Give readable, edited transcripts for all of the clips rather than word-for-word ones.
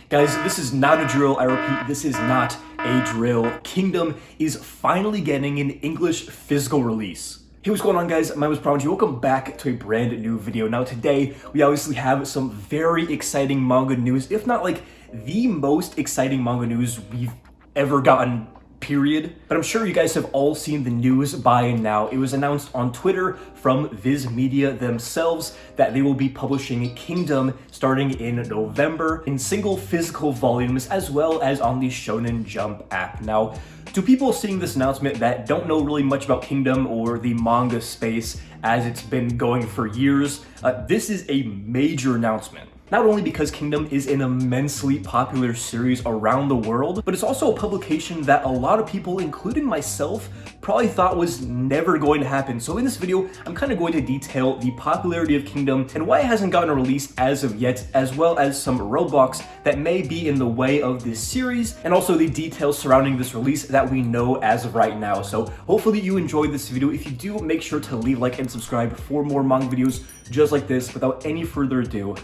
Guys, this is not a drill. I repeat, this is not a drill. Kingdom is finally getting an English physical release. Hey, what's going on, guys? My name is ThePromG. Welcome back to a brand new video. Now today, we obviously have some very exciting manga news, if not like the most exciting manga news we've ever gotten, period. But I'm sure you guys have all seen the news by now. It was announced on Twitter from Viz Media themselves that they will be publishing Kingdom starting in November in single physical volumes as well as on the Shonen Jump app. Now, to people seeing this announcement that don't know really much about Kingdom or the manga space as it's been going for years, this is a major announcement. Not only because Kingdom is an immensely popular series around the world, but it's also a publication that a lot of people, including myself, probably thought was never going to happen. So in this video, I'm kind of going to detail the popularity of Kingdom and why it hasn't gotten a release as of yet, as well as some roadblocks that may be in the way of this series, and also the details surrounding this release that we know as of right now. So hopefully you enjoyed this video. If you do, make sure to leave a like and subscribe for more manga videos just like this. Without any further ado,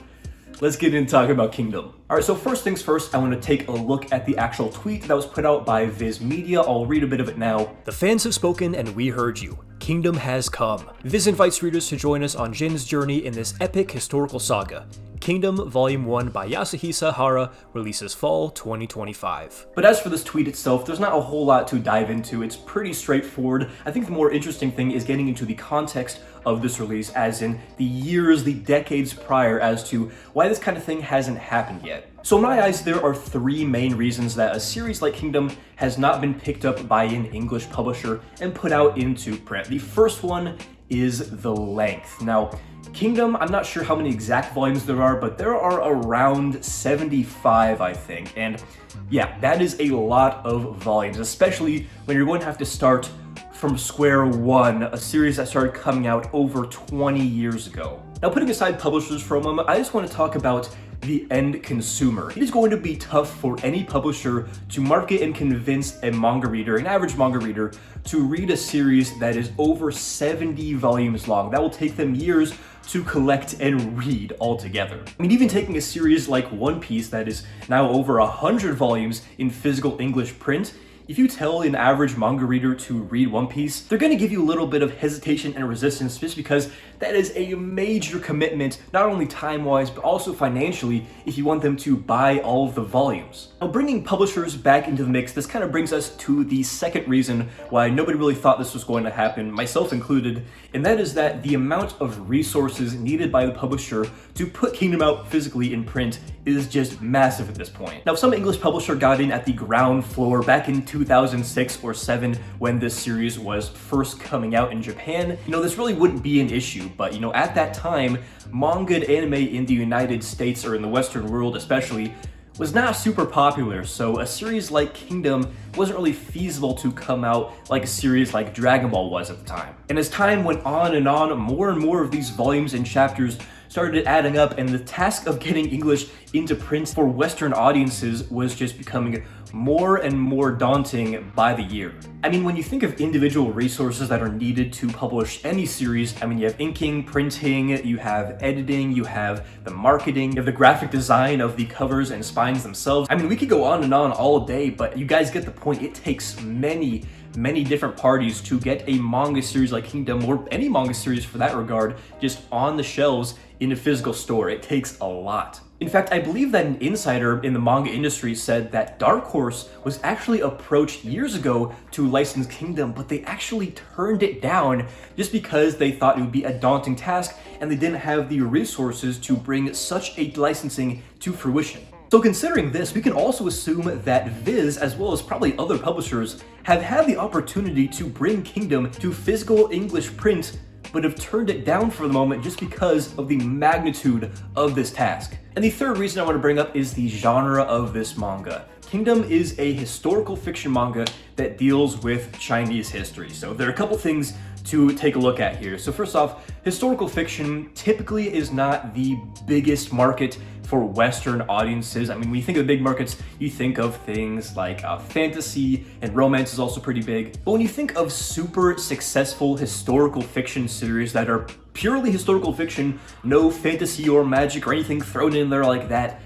let's get into talking about Kingdom. Alright, so first things first, I want to take a look at the actual tweet that was put out by Viz Media. I'll read a bit of it now. The fans have spoken and we heard you. Kingdom has come. Viz invites readers to join us on Jin's journey in this epic historical saga. Kingdom Volume 1 by Yasuhisa Hara releases fall 2025. But as for this tweet itself, there's not a whole lot to dive into. It's pretty straightforward. I think the more interesting thing is getting into the context of this release, as in the years, the decades prior, as to why this kind of thing hasn't happened yet. So in my eyes, there are three main reasons that a series like Kingdom has not been picked up by an English publisher and put out into print. The first one is the length. Now, Kingdom, I'm not sure how many exact volumes there are, but there are around 75, I think. And yeah, that is a lot of volumes, especially when you're going to have to start from square one, a series that started coming out over 20 years ago. Now, putting aside publishers for a moment, I just want to talk about the end consumer. It is going to be tough for any publisher to market and convince a manga reader, an average manga reader, to read a series that is over 70 volumes long. That will take them years to collect and read altogether. I mean, even taking a series like One Piece that is now over 100 volumes in physical English print, if you tell an average manga reader to read One Piece, they're going to give you a little bit of hesitation and resistance just because that is a major commitment, not only time-wise, but also financially, if you want them to buy all of the volumes. Now, bringing publishers back into the mix, this kind of brings us to the second reason why nobody really thought this was going to happen, myself included, and that is that the amount of resources needed by the publisher to put Kingdom out physically in print is just massive at this point. Now, some English publisher got in at the ground floor back in 2006 or 7 when this series was first coming out in Japan. This really wouldn't be an issue, but at that time, manga and anime in the United States, or in the Western world especially, was not super popular, so a series like Kingdom wasn't really feasible to come out like a series like Dragon Ball was at the time. And as time went on and on, more and more of these volumes and chapters started adding up, and the task of getting English into print for Western audiences was just becoming more and more daunting by the year. I mean, when you think of individual resources that are needed to publish any series, I mean, you have inking, printing, you have editing, you have the marketing, you have the graphic design of the covers and spines themselves. I mean, we could go on and on all day, but you guys get the point. It takes many different parties to get a manga series like Kingdom, or any manga series for that regard, just on the shelves in a physical store. It takes a lot. In fact, I believe that an insider in the manga industry said that Dark Horse was actually approached years ago to license Kingdom, but they actually turned it down just because they thought it would be a daunting task and they didn't have the resources to bring such a licensing to fruition. So considering this, we can also assume that Viz, as well as probably other publishers, have had the opportunity to bring Kingdom to physical English print, but have turned it down for the moment just because of the magnitude of this task. And the third reason I want to bring up is the genre of this manga. Kingdom is a historical fiction manga that deals with Chinese history. So there are a couple things to take a look at here. So first off, historical fiction typically is not the biggest market for Western audiences. I mean, when you think of the big markets, you think of things like fantasy, and romance is also pretty big. But when you think of super successful historical fiction series that are purely historical fiction, no fantasy or magic or anything thrown in there like that,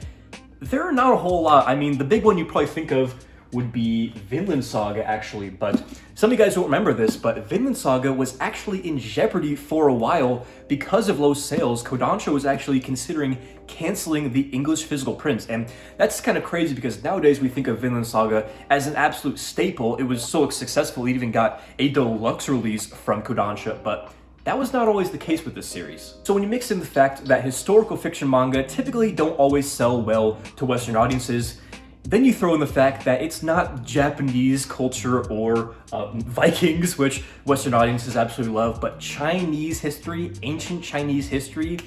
There are not a whole lot. I mean, the big one you probably think of would be Vinland Saga, actually, but some of you guys don't remember this, but Vinland Saga was actually in jeopardy for a while because of low sales. Kodansha was actually considering canceling the English physical prints, and that's kind of crazy because nowadays we think of Vinland Saga as an absolute staple. It was so successful, it even got a deluxe release from Kodansha, but that was not always the case with this series. So when you mix in the fact that historical fiction manga typically don't always sell well to Western audiences, then you throw in the fact that it's not Japanese culture or Vikings, which Western audiences absolutely love, but Chinese history, ancient Chinese history,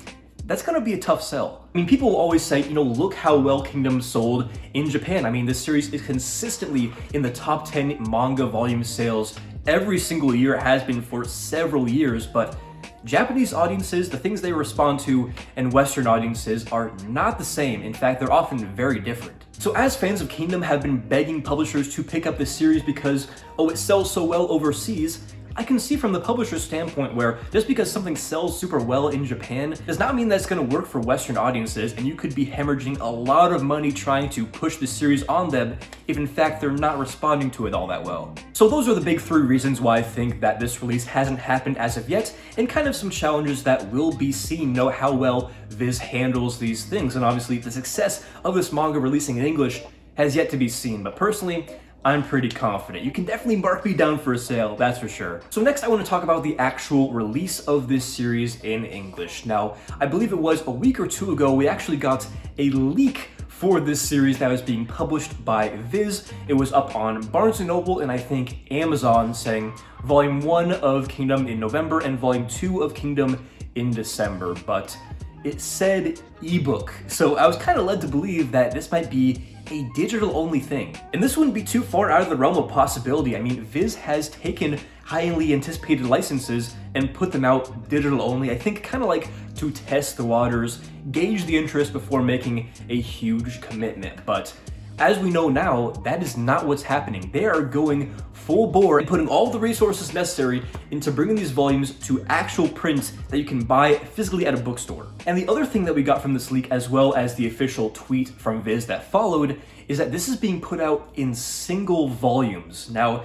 that's gonna be a tough sell. I mean, people will always say, you know, look how well Kingdom sold in Japan. I mean, this series is consistently in the top 10 manga volume sales every single year. It has been for several years, but Japanese audiences, the things they respond to, and Western audiences are not the same. In fact, they're often very different. So as fans of Kingdom have been begging publishers to pick up this series because, oh, it sells so well overseas, I can see from the publisher's standpoint where just because something sells super well in Japan does not mean that's going to work for Western audiences, and you could be hemorrhaging a lot of money trying to push the series on them if in fact they're not responding to it all that well. So those are the big three reasons why I think that this release hasn't happened as of yet, and kind of some challenges that will be seen, know how well Viz handles these things, and obviously the success of this manga releasing in English has yet to be seen, but personally, I'm pretty confident. You can definitely mark me down for a sale, that's for sure. So next I want to talk about the actual release of this series in English. Now, I believe it was a week or two ago, we actually got a leak for this series that was being published by Viz. It was up on Barnes & Noble and I think Amazon, saying Volume 1 of Kingdom in November and Volume 2 of Kingdom in December, but it said ebook. So I was kind of led to believe that this might be a digital-only thing. And this wouldn't be too far out of the realm of possibility. I mean, Viz has taken highly anticipated licenses and put them out digital-only, I think kind of like to test the waters, gauge the interest before making a huge commitment. But as we know now, that is not what's happening. They are going full bore and putting all the resources necessary into bringing these volumes to actual print that you can buy physically at a bookstore. And the other thing that we got from this leak, as well as the official tweet from Viz that followed, is that this is being put out in single volumes. Now,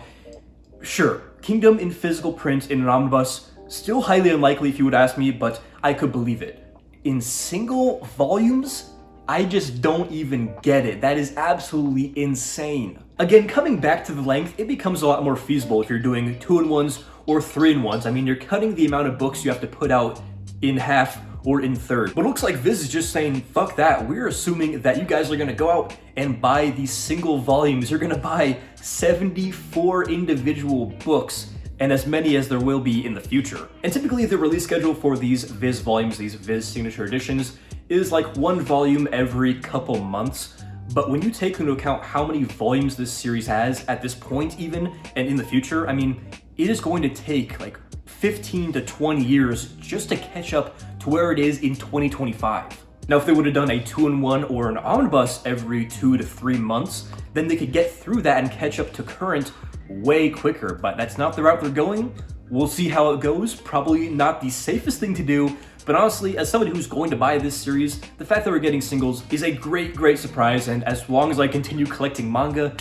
sure, Kingdom in physical print in an omnibus, still highly unlikely if you would ask me, but I could believe it. In single volumes? I just don't even get it. That is absolutely insane. Again, coming back to the length, it becomes a lot more feasible if you're doing 2-in-1s or 3-in-1s. I mean, you're cutting the amount of books you have to put out in half or in third. But it looks like Viz is just saying, fuck that. We're assuming that you guys are gonna go out and buy these single volumes. You're gonna buy 74 individual books, and as many as there will be in the future. And typically the release schedule for these Viz volumes, these Viz signature editions, is like one volume every couple months. But when you take into account how many volumes this series has at this point even, and in the future, I mean, it is going to take like 15 to 20 years just to catch up to where it is in 2025. Now, if they would have done a 2-in-1 or an omnibus every 2 to 3 months, then they could get through that and catch up to current way quicker, but that's not the route they're going. We'll see how it goes. Probably not the safest thing to do, but honestly, as somebody who's going to buy this series, the fact that we're getting singles is a great, great surprise, and as long as I continue collecting manga,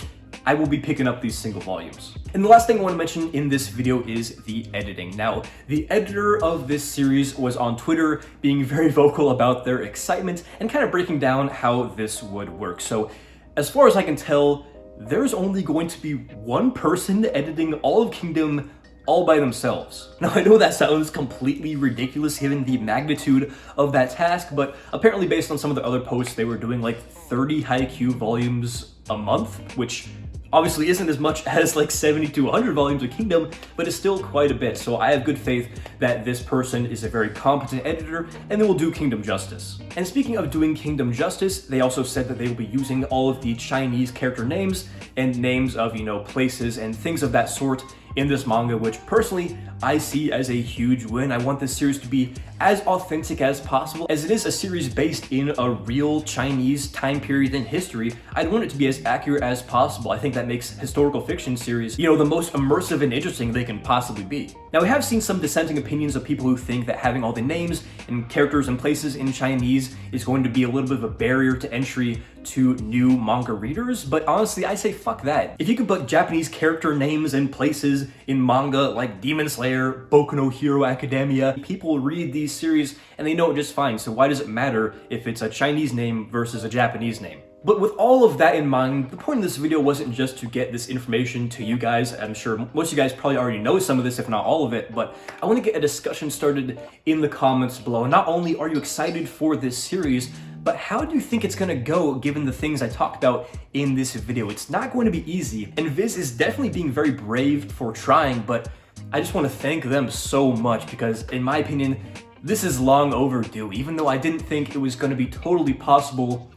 I will be picking up these single volumes. And the last thing I want to mention in this video is the editing. Now, the editor of this series was on Twitter being very vocal about their excitement and kind of breaking down how this would work. So, as far as I can tell, there's only going to be one person editing all of Kingdom all by themselves. Now, I know that sounds completely ridiculous given the magnitude of that task, but apparently based on some of the other posts, they were doing like 30 Haikyuu volumes a month, which obviously isn't as much as like 70 to 100 volumes of Kingdom, but it's still quite a bit. So I have good faith that this person is a very competent editor and they will do Kingdom justice. And speaking of doing Kingdom justice, they also said that they will be using all of the Chinese character names and names of, you know, places and things of that sort in this manga, which personally I see as a huge win. I want this series to be as authentic as possible. As it is a series based in a real Chinese time period in history, I'd want it to be as accurate as possible. I think that makes historical fiction series, you know, the most immersive and interesting they can possibly be. Now, we have seen some dissenting opinions of people who think that having all the names and characters and places in Chinese is going to be a little bit of a barrier to entry to new manga readers, but honestly, I say fuck that. If you could put Japanese character names and places in manga like Demon Slayer, Boku no Hero Academia, people read these series and they know it just fine, so why does it matter if it's a Chinese name versus a Japanese name? But with all of that in mind, the point of this video wasn't just to get this information to you guys. I'm sure most of you guys probably already know some of this, if not all of it, but I want to get a discussion started in the comments below. Not only are you excited for this series, but how do you think it's gonna go given the things I talked about in this video? It's not going to be easy, and Viz is definitely being very brave for trying, but I just want to thank them so much because, in my opinion, this is long overdue. Even though I didn't think it was going to be totally possible,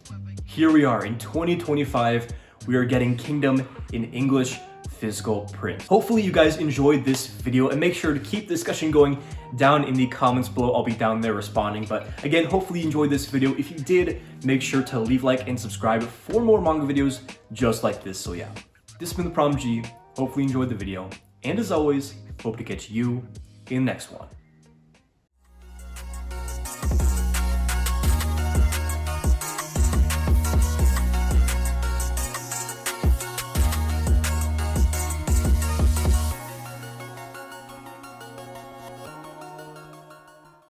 here we are in 2025, we are getting Kingdom in English physical print. Hopefully you guys enjoyed this video, and make sure to keep the discussion going down in the comments below. I'll be down there responding. But again, hopefully you enjoyed this video. If you did, make sure to leave a like and subscribe for more manga videos just like this. So yeah, this has been ThePromG. Hopefully you enjoyed the video. And as always, hope to catch you in the next one.